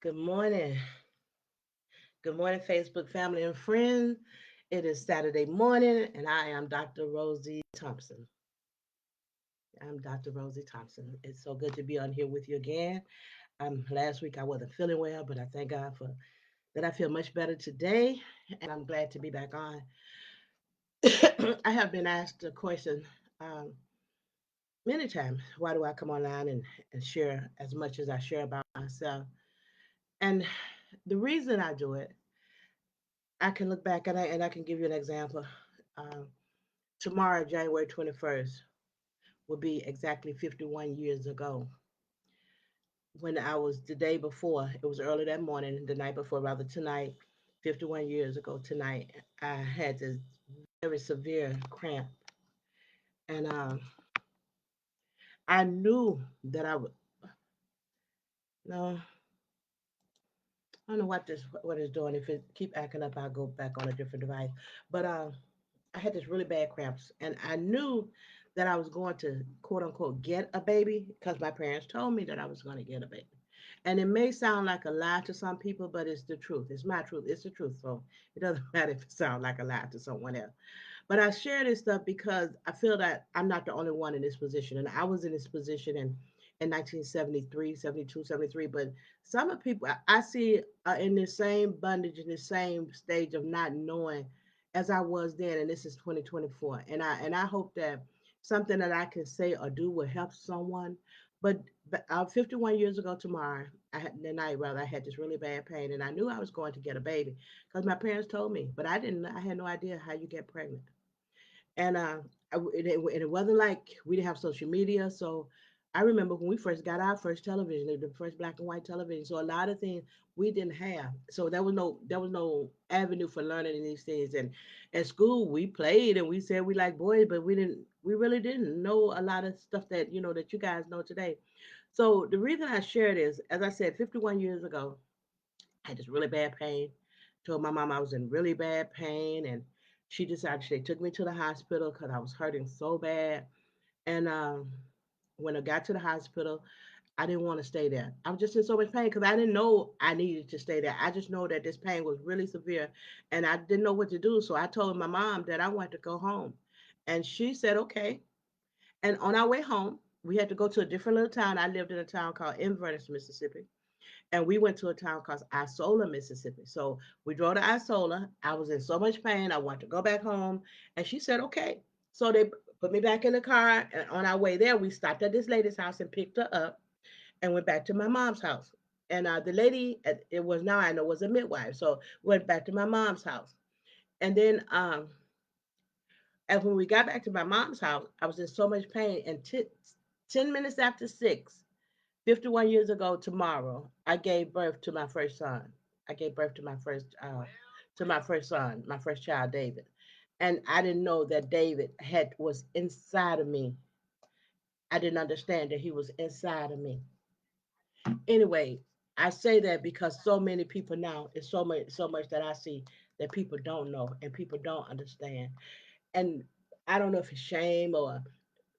Good morning. Good morning, Facebook family and friends. It is Saturday morning, and I am Dr. Rosie Thompson. I'm Dr. Rosie Thompson. It's so good to be on here with you again. Last week I wasn't feeling well, but I thank God for that. I feel much better today, and I'm glad to be back on. I have been asked a question many times. Why do I come online and share as much as I share about myself? And the reason I do it, I can look back and I can give you an example. Um, Tomorrow, January 21st, will be exactly 51 years ago when I was the day before. It was early that morning, the night before, rather tonight, 51 years ago tonight. I had this very severe cramp, and I knew that I would. No, I don't know what it's doing. If it keep acting up, I'll go back on a different device. But I had this really bad cramps, and I knew that I was going to quote unquote get a baby because my parents told me that I was going to get a baby. And it may sound like a lie to some people, but it's the truth. It's my truth. It's the truth. So it doesn't matter if it sounds like a lie to someone else. But I share this stuff because I feel that I'm not the only one in this position. And I was in this position in 1973, 72, 73. But some of the people I see are in the same bondage, in the same stage of not knowing as I was then. And this is 2024. And I hope that something that I can say or do will help someone. But 51 years ago tomorrow, the night rather, I had this really bad pain, and I knew I was going to get a baby because my parents told me, but I didn't. I had no idea how you get pregnant. And it wasn't like we didn't have social media. So I remember when we first got our first television, the first black and white television. So a lot of things we didn't have. So there was no avenue for learning these things. And at school we played and we said we like boys, but we really didn't know a lot of stuff that that you guys know today. So the reason I share this, as I said, 51 years ago, I had this really bad pain. Told my mom I was in really bad pain, and they took me to the hospital because I was hurting so bad. And when I got to the hospital, I didn't want to stay there. I was just in so much pain because I didn't know I needed to stay there. I just know that this pain was really severe, and I didn't know what to do. So I told my mom that I wanted to go home, and she said okay. And on our way home, we had to go to a different little town. I lived in a town called Inverness, Mississippi, and we went to a town called Isola, Mississippi. So we drove to Isola. I was in so much pain. I wanted to go back home. And she said, okay. So they put me back in the car. And on our way there, we stopped at this lady's house and picked her up and went back to my mom's house. And the lady, it was now I know was a midwife. So went back to my mom's house. And then and when we got back to my mom's house, I was in so much pain. And 10 minutes after 6, 51 years ago tomorrow, I gave birth to my first son. I gave birth to my first son, my first child, David. And I didn't know that David had was inside of me. I didn't understand that he was inside of me. Anyway, I say that because so many people now, it's so much that I see that people don't know and people don't understand. And I don't know if it's shame or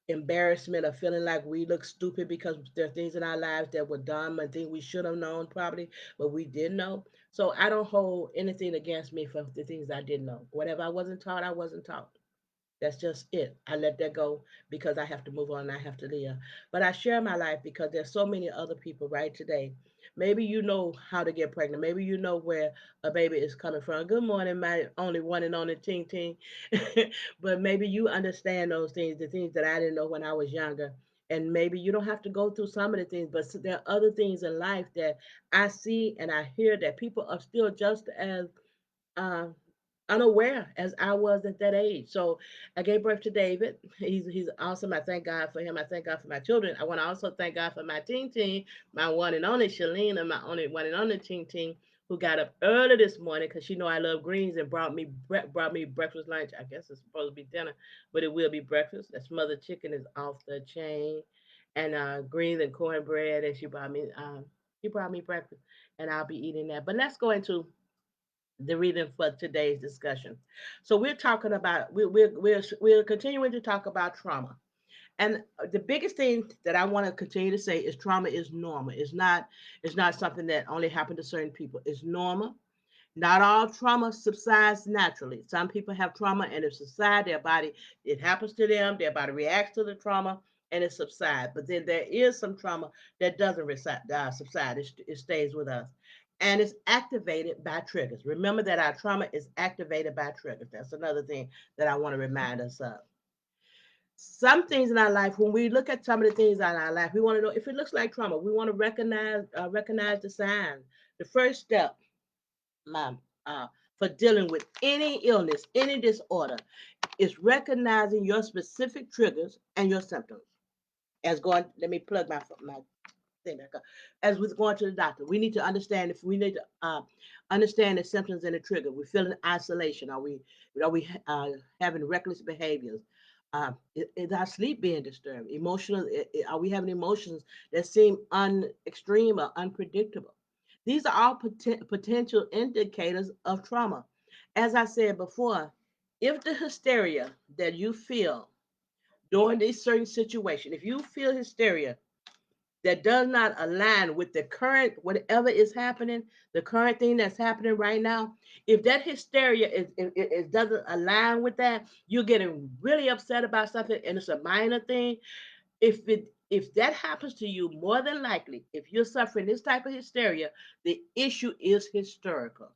embarrassment or feeling like we look stupid because there are things in our lives that were dumb and things we should have known probably, but we didn't know. So I don't hold anything against me for the things I didn't know. Whatever I wasn't taught, I wasn't taught. That's just it. I let that go because I have to move on and I have to live. But I share my life because there's so many other people right today. Maybe you know how to get pregnant. Maybe you know where a baby is coming from. Good morning, my only one and only ting ting. But maybe you understand those things, the things that I didn't know when I was younger. And maybe you don't have to go through some of the things, but there are other things in life that I see and I hear that people are still just as uh, unaware as I was at that age. So I gave birth to David. He's awesome. I thank God for him. I thank God for my children. I want to also thank God for my teen teen, my one and only Shalina, my only one and only teen teen, who got up early this morning because she know I love greens and brought me breakfast lunch. I guess it's supposed to be dinner, but it will be breakfast. That smothered chicken is off the chain, and greens and cornbread. And she brought me breakfast, and I'll be eating that. But let's go into the reason for today's discussion. So we're talking about we're continuing to talk about trauma, And the biggest thing that I want to continue to say is trauma is normal. It's not something that only happened to certain people. It's normal. Not all trauma subsides naturally. Some people have trauma and it subsides. Their body, it happens to them. Their body reacts to the trauma and it subsides. But then there is some trauma that doesn't subside. It stays with us. And it's activated by triggers. Remember that our trauma is activated by triggers. That's another thing that I want to remind us of. Some things in our life, when we look at some of the things in our life, we want to know if it looks like trauma. We want to recognize the signs. The first step, ma'am, for dealing with any illness, any disorder, is recognizing your specific triggers and your symptoms. As going, let me plug my thing back up. As with going to the doctor, we need to understand if we need to understand the symptoms and the trigger. We're feeling isolation. Are we having reckless behaviors? Is our sleep being disturbed? Emotional? Are we having emotions that seem extreme or unpredictable? These are all potential indicators of trauma. As I said before, if the hysteria that you feel during this certain situation, if you feel hysteria that does not align with the current whatever is happening, the current thing that's happening right now, if that hysteria is doesn't align with that, you're getting really upset about something and it's a minor thing. If that happens to you, more than likely, if you're suffering this type of hysteria, the issue is historical.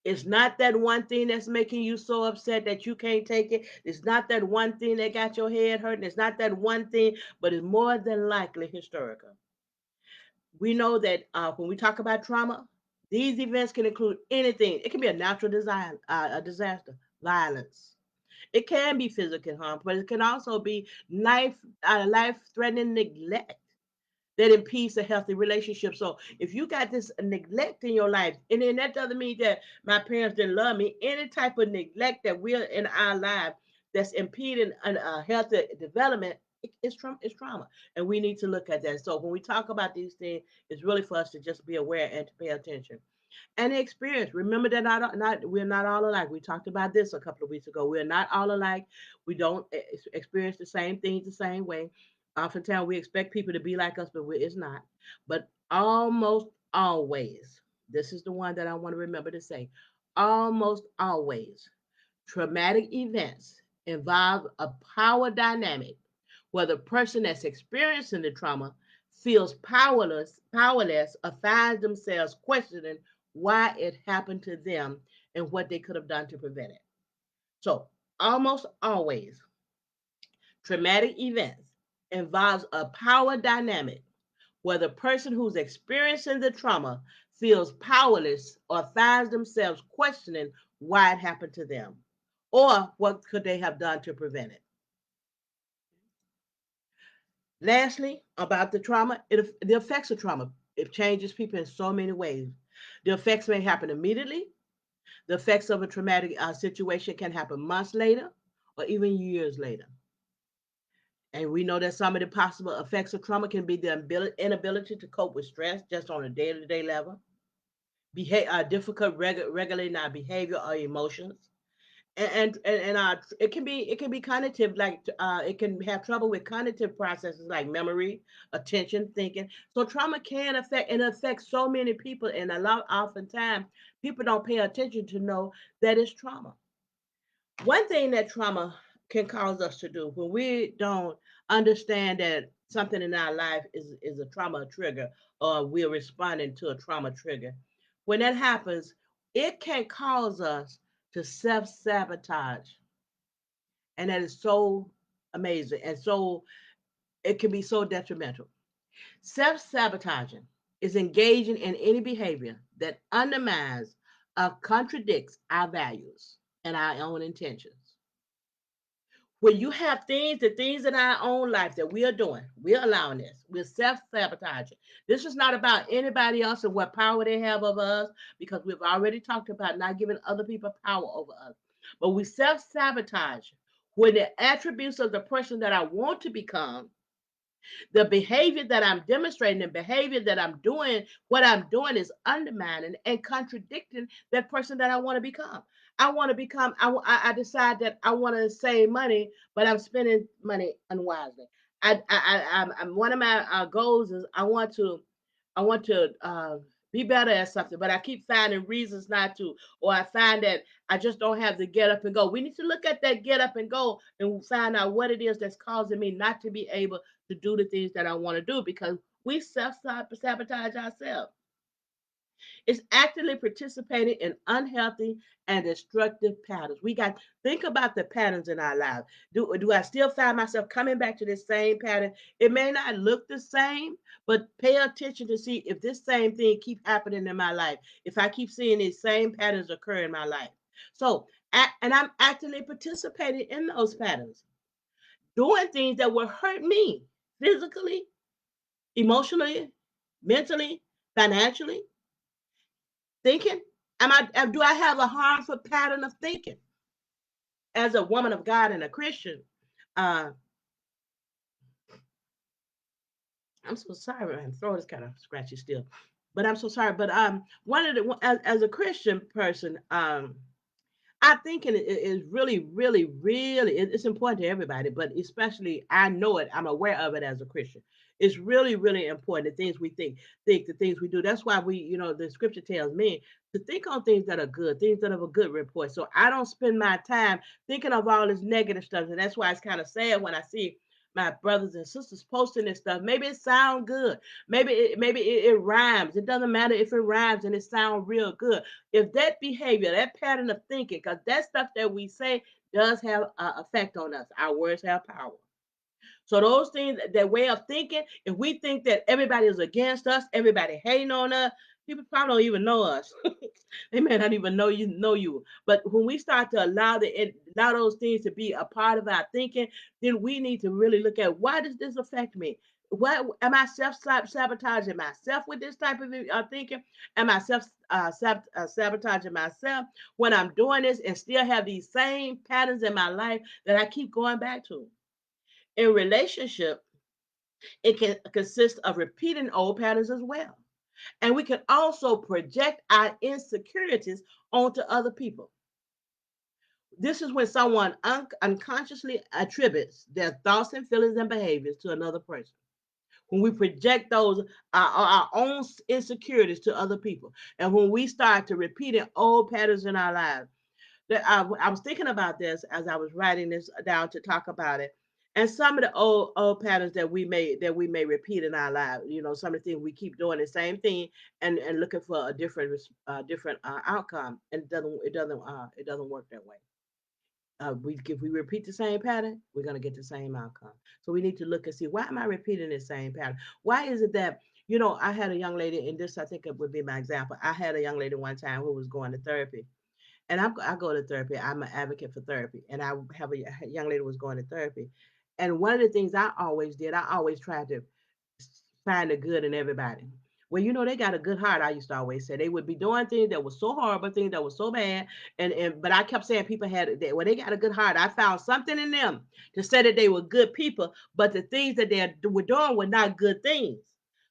It's not that one thing that's making you so upset that you can't take it. It's not that one thing that got your head hurting. It's not that one thing, but it's more than likely historical. We know that when we talk about trauma, these events can include anything. It can be a natural design, a disaster, violence. It can be physical harm, but it can also be life-threatening neglect that impedes a healthy relationship. So if you got this neglect in your life, and then that doesn't mean that my parents didn't love me, any type of neglect that we're in our life that's impeding a healthy development, it's trauma. And we need to look at that. So when we talk about these things, it's really for us to just be aware and to pay attention and the experience. Remember that we're not all alike. We talked about this a couple of weeks ago. We're not all alike. We don't experience the same things the same way. Oftentimes we expect people to be like us, but it's not. But almost always, this is the one that I want to remember to say. Almost always, traumatic events involve a power dynamic where the person that's experiencing the trauma feels powerless, or finds themselves questioning why it happened to them and what they could have done to prevent it. So, almost always, traumatic events involves a power dynamic where the person who's experiencing the trauma feels powerless or finds themselves questioning why it happened to them or what could they have done to prevent it. Lastly, about the trauma, the effects of trauma, it changes people in so many ways. The effects may happen immediately. The effects of a traumatic situation can happen months later or even years later. And we know that some of the possible effects of trauma can be the inability to cope with stress just on a day-to-day level, difficult regulating our behavior or emotions, and it can be cognitive, like it can have trouble with cognitive processes like memory, attention, thinking. So trauma can affect so many people, and a lot oftentimes people don't pay attention to know that it's trauma. One thing that trauma can cause us to do when we don't understand that something in our life is a trauma trigger, or we're responding to a trauma trigger, when that happens, it can cause us to self-sabotage. And that is so amazing, and so it can be so detrimental. Self-sabotaging is engaging in any behavior that undermines or contradicts our values and our own intentions. When you have the things in our own life that we are doing, we're allowing this, we're self-sabotaging. This is not about anybody else and what power they have over us, because we've already talked about not giving other people power over us. But we self-sabotage when the attributes of the person that I want to become, the behavior that I'm demonstrating, the behavior that I'm doing, what I'm doing is undermining and contradicting that person that I want to become. I want to become. I decide that I want to save money, but I'm spending money unwisely. I'm one of my goals is I want to be better at something, but I keep finding reasons not to, or I find that I just don't have the get up and go. We need to look at that get up and go and find out what it is that's causing me not to be able to do the things that I want to do because we self sabotage ourselves. It's actively participating in unhealthy and destructive patterns. We got think about the patterns in our lives. Do I still find myself coming back to this same pattern? It may not look the same, but pay attention to see if this same thing keep happening in my life. If I keep seeing these same patterns occur in my life. So, and I'm actively participating in those patterns, doing things that will hurt me physically, emotionally, mentally, financially, thinking? Do I have a harmful pattern of thinking as a woman of God and a Christian? Uh, I'm so sorry. My throat is kind of scratchy still, but I'm so sorry. But one of the as a Christian person, I think it is really, really, really, it's important to everybody, but especially I know it, I'm aware of it as a Christian. It's really, really important. The things we think, the things we do. That's why the scripture tells me to think on things that are good, things that have a good report. So I don't spend my time thinking of all this negative stuff. And that's why it's kind of sad when I see my brothers and sisters posting this stuff. Maybe it sounds good. Maybe it rhymes. It doesn't matter if it rhymes and it sounds real good if that behavior, that pattern of thinking, because that stuff that we say does have an effect on us. Our words have power. So those things, that way of thinking, if we think that everybody is against us, everybody hating on us, people probably don't even know us. They may not even know you. But when we start to allow those things to be a part of our thinking, then we need to really look at why does this affect me? What am I sabotaging myself with this type of thinking? Am I sabotaging myself when I'm doing this and still have these same patterns in my life that I keep going back to? In relationship, it can consist of repeating old patterns as well. And we can also project our insecurities onto other people. This is when someone unconsciously attributes their thoughts and feelings and behaviors to another person. When we project our own insecurities to other people, and when we start to repeating old patterns in our lives, I was thinking about this as I was writing this down to talk about it, and some of the old patterns that we may repeat in our lives. Some of the things we keep doing the same thing and looking for a different outcome, and it doesn't work that way. If we repeat the same pattern, we're going to get the same outcome. So we need to look and see, why am I repeating the same pattern? Why is it that I had a young lady, and this I think it would be my example. I had a young lady one time who was going to therapy, and I go to therapy. I'm an advocate for therapy, and I have a young lady who was going to therapy, and one of the things I always did, I always tried to find the good in everybody. Well, they got a good heart. I used to always say they would be doing things that were so horrible, things that were so bad, and but I kept saying people they got a good heart. I found something in them to say that they were good people, but the things that they were doing were not good things.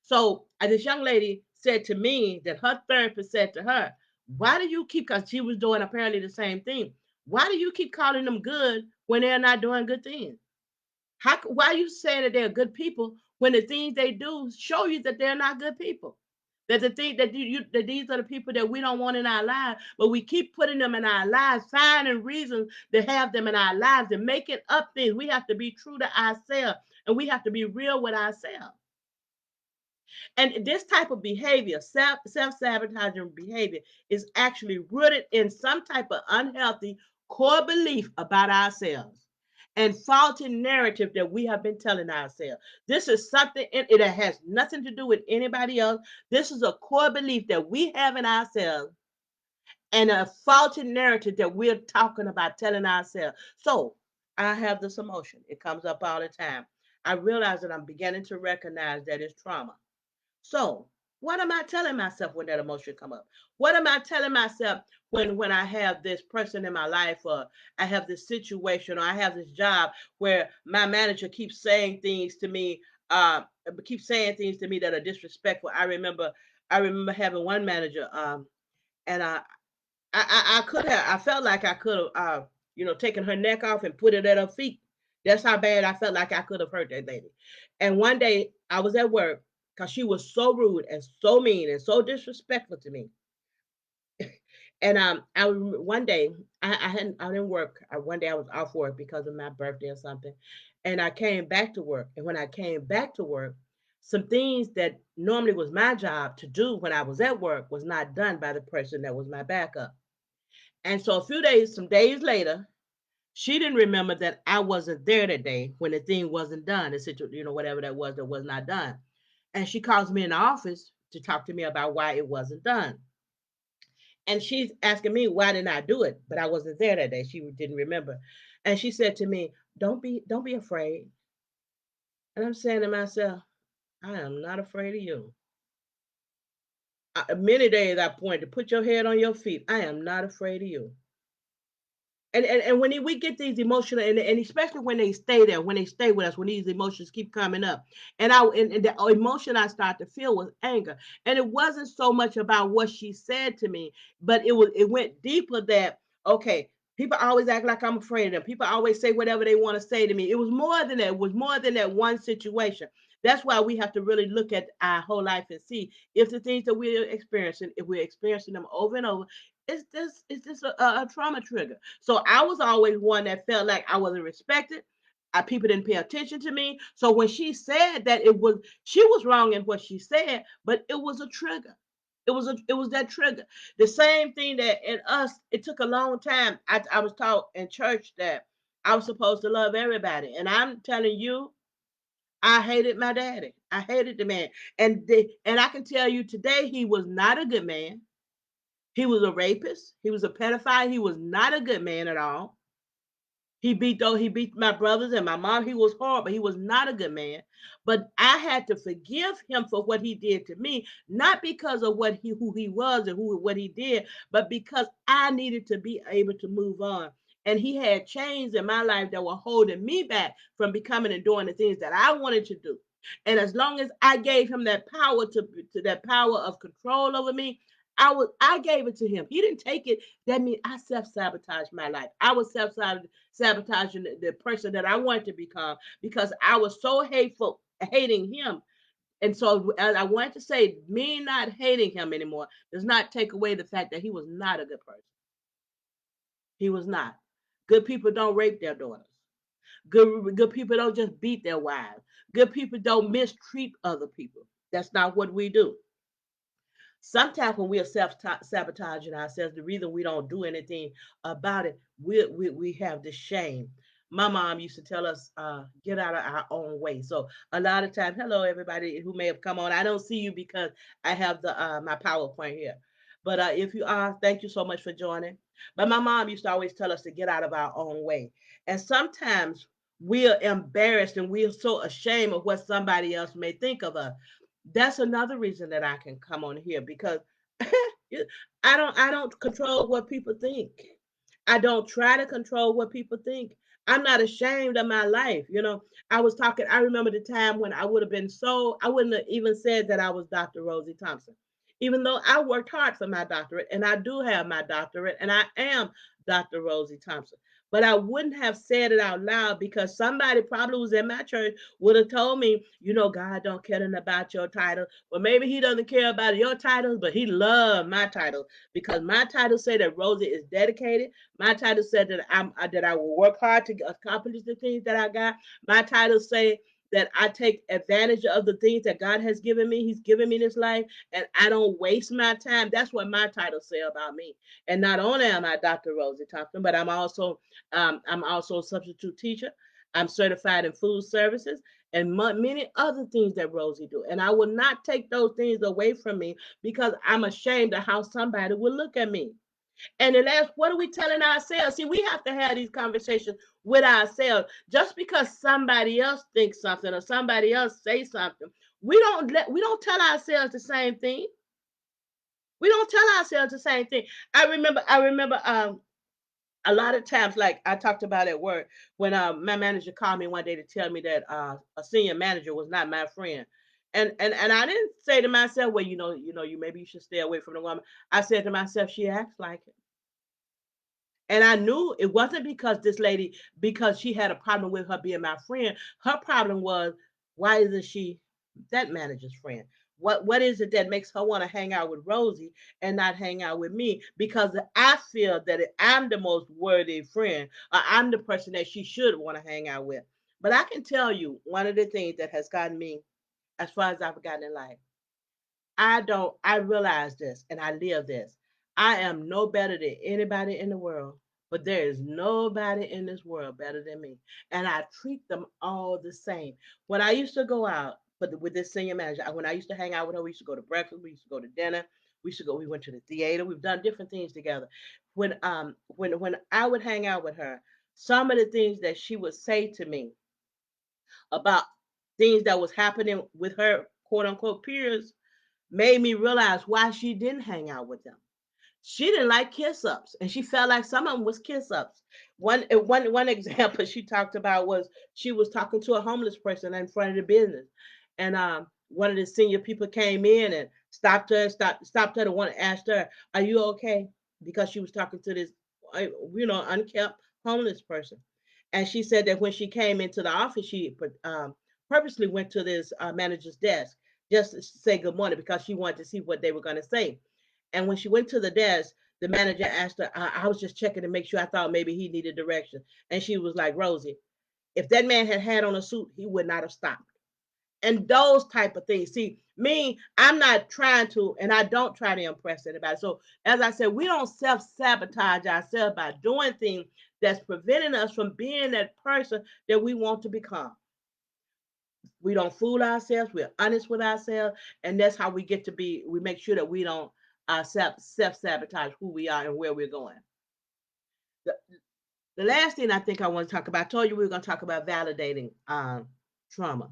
So this young lady said to me that her therapist said to her, "Why do you keep?" Because she was doing apparently the same thing. Why do you keep calling them good when they're not doing good things? Why are you saying that they're good people when the things they do show you that they're not good people? That the thing that these are the people that we don't want in our lives, but we keep putting them in our lives, finding reasons to have them in our lives and making up things. We have to be true to ourselves, and we have to be real with ourselves. And this type of behavior, self-sabotaging behavior, is actually rooted in some type of unhealthy core belief about ourselves and faulty narrative that we have been telling ourselves. This is something it has nothing to do with anybody else. This is a core belief that we have in ourselves and a faulty narrative that we're talking about telling ourselves. So I have this emotion. It comes up all the time. I realize that I'm beginning to recognize that it's trauma. So, what am I telling myself when that emotion come up? What am I telling myself when I have this person in my life, or I have this situation, or I have this job where my manager keeps saying things to me, that are disrespectful? I remember having one manager, and I could have. I felt like I could have, taken her neck off and put it at her feet. That's how bad I felt like I could have hurt that lady. And one day I was at work because she was so rude and so mean and so disrespectful to me. And one day I didn't work. One day I was off work because of my birthday or something, and I came back to work. And when I came back to work, some things that normally was my job to do when I was at work was not done by the person that was my backup. And so some days later, she didn't remember that I wasn't there that day when the thing wasn't done, whatever that was not done. And she calls me in the office to talk to me about why it wasn't done. And she's asking me why didn't I do it, but I wasn't there that day. She didn't remember. And she said to me, don't be afraid. And I'm saying to myself, I am not afraid of you. Many days I point to put your head on your feet. I am not afraid of you. And when we get these emotional, and especially when they stay there, when they stay with us, when these emotions keep coming up, and the emotion I start to feel was anger. And it wasn't so much about what she said to me, but it went deeper. That okay, people always act like I'm afraid of them. People always say whatever they want to say to me. It was more than that. It was more than that one situation. That's why we have to really look at our whole life and see if the things that we're experiencing, if we're experiencing them over and over, is this a trauma trigger. So I was always one that felt like I wasn't respected. People didn't pay attention to me. So when she said that, she was wrong in what she said, but it was a trigger. It was that trigger. The same thing that in us, it took a long time. I was taught in church that I was supposed to love everybody, and I'm telling you, I hated my daddy. I hated the man, and I can tell you today, he was not a good man. He was a rapist. He was a pedophile. He was not a good man at all. He beat my brothers and my mom. He was horrible. He was not a good man. But I had to forgive him for what he did to me, not because of who he was and what he did, but because I needed to be able to move on. And he had chains in my life that were holding me back from becoming and doing the things that I wanted to do. And as long as I gave him that power to that power of control over me, I gave it to him. He didn't take it. That means I self sabotaged my life. I was self sabotaging the person that I wanted to become because I was so hateful, hating him. And so I wanted to say, me not hating him anymore does not take away the fact that he was not a good person. He was not. Good people don't rape their daughters. Good people don't just beat their wives. Good people don't mistreat other people. That's not what we do. Sometimes when we are self sabotaging ourselves, the reason we don't do anything about it, we have the shame. My mom used to tell us, get out of our own way. So a lot of times, hello everybody who may have come on. I don't see you because I have the my PowerPoint here. But if you are, thank you so much for joining. But my mom used to always tell us to get out of our own way. And sometimes we are embarrassed and we are so ashamed of what somebody else may think of us. That's another reason that I can come on here because I don't control what people think. I don't try to control what people think. I'm not ashamed of my life. I remember the time when I wouldn't have even said that I was Dr. Rosie Thompson. Even though I worked hard for my doctorate and I do have my doctorate and I am Dr. Rosie Thompson. But I wouldn't have said it out loud because somebody probably was in my church would have told me, God don't care nothing about your title. Well, maybe he doesn't care about your titles, but he loved my title because my title said that Rosie is dedicated. My title said that I will work hard to accomplish the things that I got. My title say that I take advantage of the things that God has given me. He's given me this life, and I don't waste my time. That's what my title say about me. And not only am I Dr. Rosie Thompson, but I'm also a substitute teacher. I'm certified in food services and many other things that Rosie do. And I will not take those things away from me because I'm ashamed of how somebody will look at me. And then that's what are we telling ourselves? See, we have to have these conversations with ourselves. Just because somebody else thinks something or somebody else say something, we don't tell ourselves the same thing. We don't tell ourselves the same thing. I remember a lot of times, like I talked about at work, when my manager called me one day to tell me that a senior manager was not my friend. And I didn't say to myself, well, you maybe you should stay away from the woman. I said to myself, she acts like it. And I knew it wasn't because this lady, because she had a problem with her being my friend. Her problem was, why isn't she that manager's friend? What is it that makes her want to hang out with Rosie and not hang out with me? Because I feel that I'm the most worthy friend, or I'm the person that she should want to hang out with. But I can tell you one of the things that has gotten me as far as I've gotten in life. I realize this and I live this. I am no better than anybody in the world, but there is nobody in this world better than me. And I treat them all the same. When I used to go out with this senior manager, when I used to hang out with her, we used to go to breakfast, we used to go to dinner, we went to the theater, we've done different things together. When I would hang out with her, some of the things that she would say to me about things that was happening with her quote unquote peers made me realize why she didn't hang out with them. She didn't like kiss ups, and she felt like some of them was kiss ups. One example she talked about was she was talking to a homeless person in front of the business, and one of the senior people came in and stopped her to want to ask her, "Are you okay?" Because she was talking to this, unkept homeless person, and she said that when she came into the office, she purposely went to this manager's desk just to say good morning because she wanted to see what they were going to say. And when she went to the desk, the manager asked her, I was just checking to make sure. I thought maybe he needed direction. And she was like, Rosie, if that man had had on a suit, he would not have stopped. And those type of things. See, me, I'm not trying to, and I don't try to impress anybody. So, as I said, we don't self sabotage ourselves by doing things that's preventing us from being that person that we want to become. We don't fool ourselves. We're honest with ourselves, and that's how we get to be. We make sure that we don't self sabotage who we are and where we're going. The, the last thing I think I want to talk about. I told you we were going to talk about validating trauma.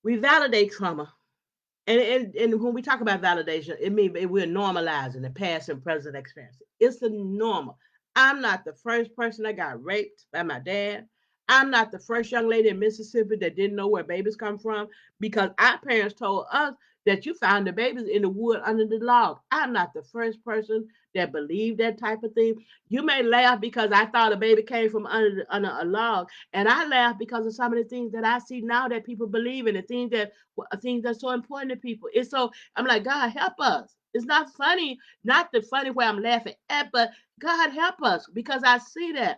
We validate trauma. And when we talk about validation, it means we're normalizing the past and present experience. It's a normal. I'm not the first person that got raped by my dad. I'm not the first young lady in Mississippi that didn't know where babies come from because our parents told us that you found the babies in the wood under the log. I'm not the first person that believed that type of thing. You may laugh because I thought a baby came from under a log, and I laugh because of some of the things that I see now that people believe in, the things that's so important to people. It's so I'm like, God help us. It's not funny, not the funny way I'm laughing at, but God help us because I see that.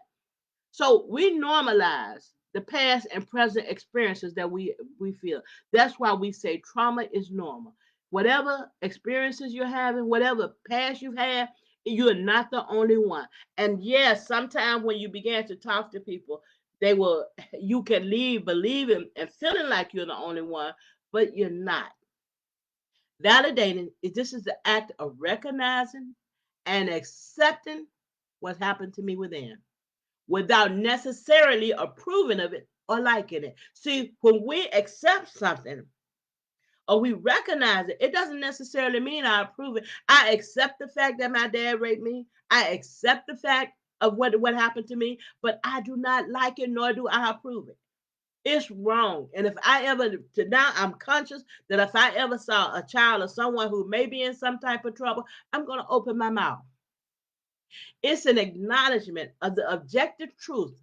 So we normalize the past and present experiences that we feel. That's why we say trauma is normal. Whatever experiences you're having, whatever past you've had, you're not the only one. And yes, sometimes when you begin to talk to people, they will you can leave believing and feeling like you're the only one, but you're not. Validating is this is the act of recognizing and accepting what happened to me within without necessarily approving of it or liking it. See, when we accept something or we recognize it, it doesn't necessarily mean I approve it. I accept the fact that my dad raped me. I accept the fact of what happened to me, but I do not like it nor do I approve it. It's wrong. And if I ever, to now, I'm conscious that if I ever saw a child or someone who may be in some type of trouble, I'm going to open my mouth. It's an acknowledgement of the objective truth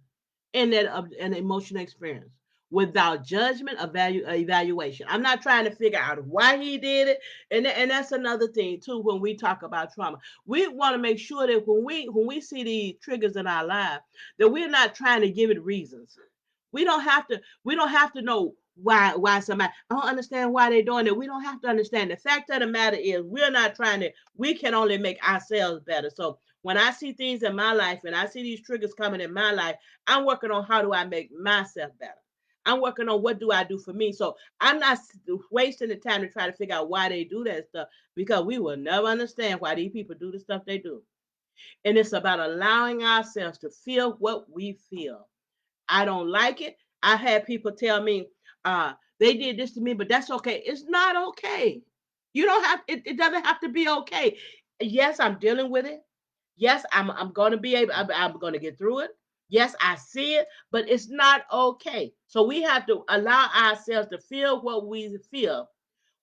in that an emotional experience without judgment or evaluation. I'm not trying to figure out why he did it, and that's another thing too. When we talk about trauma, we want to make sure that when we see these triggers in our life, that we're not trying to give it reasons. We don't have to know why somebody. I don't understand why they're doing it. We don't have to understand. The fact of the matter is we're not trying to. We can only make ourselves better. So when I see things in my life and I see these triggers coming in my life, I'm working on how do I make myself better. I'm working on what do I do for me. So I'm not wasting the time to try to figure out why they do that stuff because we will never understand why these people do the stuff they do. And it's about allowing ourselves to feel what we feel. I don't like it. I had people tell me, they did this to me, but that's okay. It's not okay. You don't have it doesn't have to be okay. Yes, I'm dealing with it. Yes, I'm gonna be able I'm gonna get through it. Yes, I see it, but it's not okay. So we have to allow ourselves to feel what we feel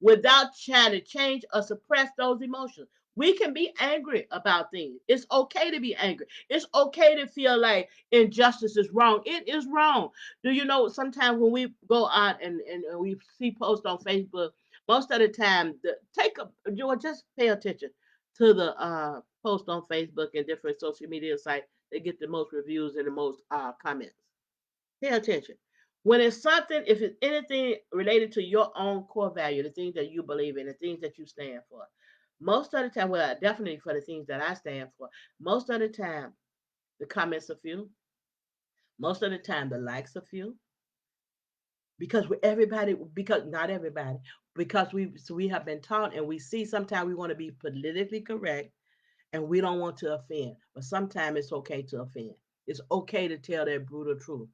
without trying to change or suppress those emotions. We can be angry about things. It's okay to be angry. It's okay to feel like injustice is wrong. It is wrong. Do you know sometimes when we go out and we see posts on Facebook, most of the time, take a just pay attention to the post on Facebook and different social media sites that get the most reviews and the most comments. Pay attention. When it's something, if it's anything related to your own core value, the things that you believe in, the things that you stand for, most of the time, well, definitely for the things that I stand for, most of the time, the comments are few. Most of the time, the likes are few. Because everybody, because not everybody, because we have been taught and we see sometimes we want to be politically correct and we don't want to offend. But sometimes it's okay to offend. It's okay to tell that brutal truth.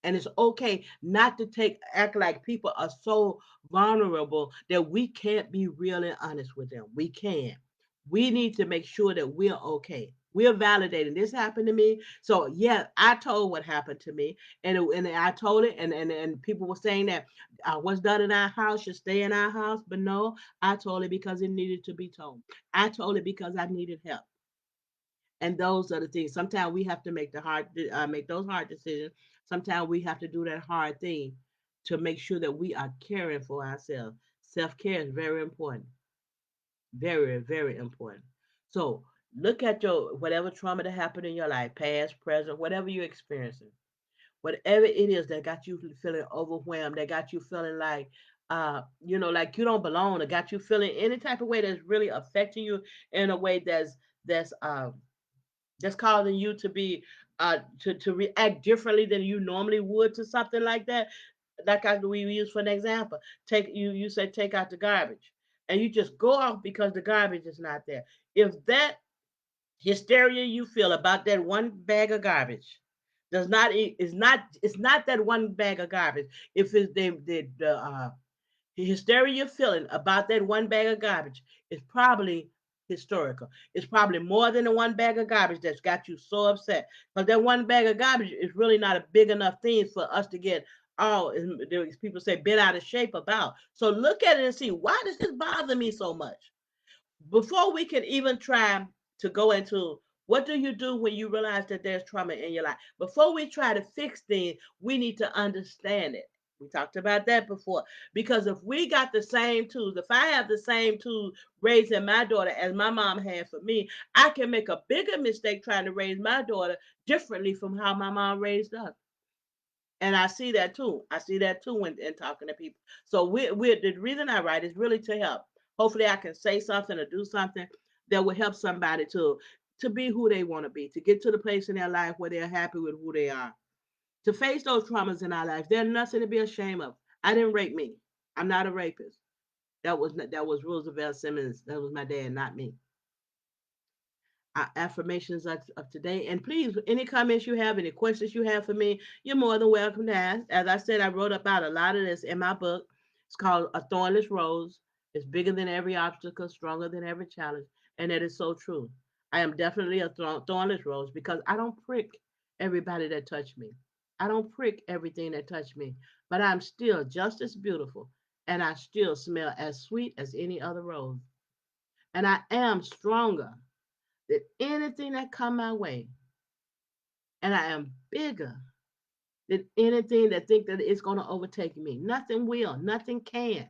And it's okay not to act like people are so vulnerable that we can't be real and honest with them. We can. We need to make sure that we're okay. We're validating. This happened to me. So yeah, I told what happened to me, and I told it, and people were saying that what's done in our house should stay in our house. But no, I told it because it needed to be told. I told it because I needed help. And those are the things. Sometimes we have to make those hard decisions. Sometimes we have to do that hard thing to make sure that we are caring for ourselves. Self care is very important, very very important. So look at your whatever trauma that happened in your life, past, present, whatever you're experiencing, whatever it is that got you feeling overwhelmed, that got you feeling like like you don't belong, that got you feeling any type of way that's really affecting you in a way that's causing you to be to react differently than you normally would to something like that. Like we use for an example, you said take out the garbage, and you just go off because the garbage is not there. If that hysteria you feel about that one bag of garbage does not it's not that one bag of garbage. If it's the hysteria you're feeling about that one bag of garbage is probably historical. It's probably more than the one bag of garbage that's got you so upset. Because that one bag of garbage is really not a big enough thing for us to get all, as people say, bent out of shape about. So look at it and see, why does this bother me so much? Before we can even try to go into what do you do when you realize that there's trauma in your life, before we try to fix things, we need to understand it. We talked about that before. Because if we got the same tools, if I have the same tools raising my daughter as my mom had for me, I can make a bigger mistake trying to raise my daughter differently from how my mom raised us. And I see that too. I see that too when in talking to people. So we're the reason I write is really to help. Hopefully, I can say something or do something that will help somebody to be who they want to be, to get to the place in their life where they're happy with who they are, to face those traumas in our life. There's nothing to be ashamed of. I didn't rape me. I'm not a rapist. That was Roosevelt Simmons. That was my dad, not me. Affirmations of today. And please, any comments you have, any questions you have for me, you're more than welcome to ask. As I said, I wrote about a lot of this in my book. It's called A Thornless Rose. It's bigger than every obstacle, stronger than every challenge. And that is so true. I am definitely a thornless rose because I don't prick everybody that touch me. I don't prick everything that touch me. But I'm still just as beautiful and I still smell as sweet as any other rose. And I am stronger than anything that come my way, and I am bigger than anything that think that it's going to overtake me. Nothing will, nothing can.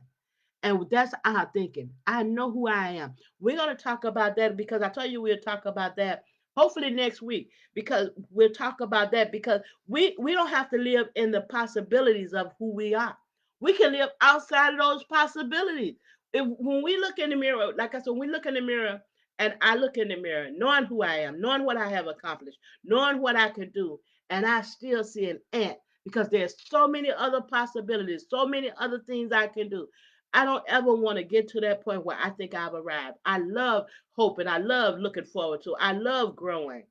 And that's our thinking. I know who I am. We're going to talk about that because I told you we'll talk about that hopefully next week because we'll talk about that because we don't have to live in the possibilities of who we are. We can live outside of those possibilities. When we look in the mirror, like I said, when we look in the mirror and I look in the mirror, knowing who I am, knowing what I have accomplished, knowing what I can do, and I still see an ant because there's so many other possibilities, so many other things I can do. I don't ever want to get to that point where I think I've arrived. I love hope and I love looking forward to. I love growing.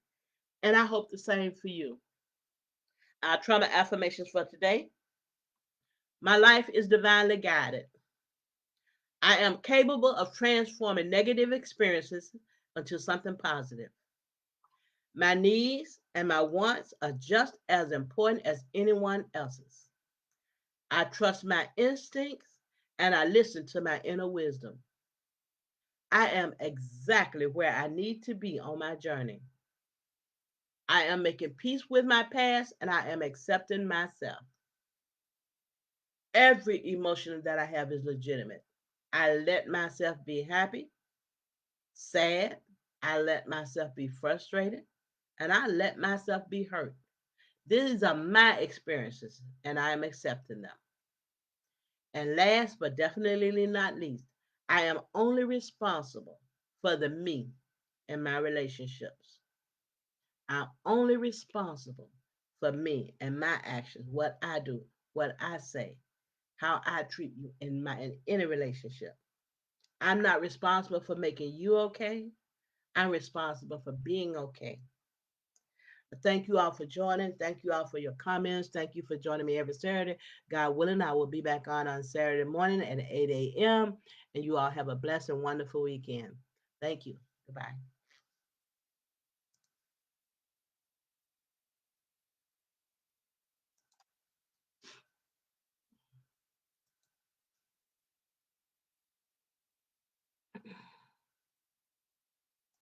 And I hope the same for you. Our trauma affirmations for today. My life is divinely guided. I am capable of transforming negative experiences into something positive. My needs and my wants are just as important as anyone else's. I trust my instincts and I listen to my inner wisdom. I am exactly where I need to be on my journey. I am making peace with my past and I am accepting myself. Every emotion that I have is legitimate. I let myself be happy, sad. I let myself be frustrated, and I let myself be hurt. These are my experiences, and I am accepting them. And last but definitely not least, I am only responsible for the me in my relationships. I'm only responsible for me and my actions, what I do, what I say, how I treat you in any relationship. I'm not responsible for making you okay. I'm responsible for being okay. Thank you all for joining. Thank you all for your comments. Thank you for joining me every Saturday. God willing, I will be back on Saturday morning at 8 a.m. And you all have a blessed and wonderful weekend. Thank you. Goodbye.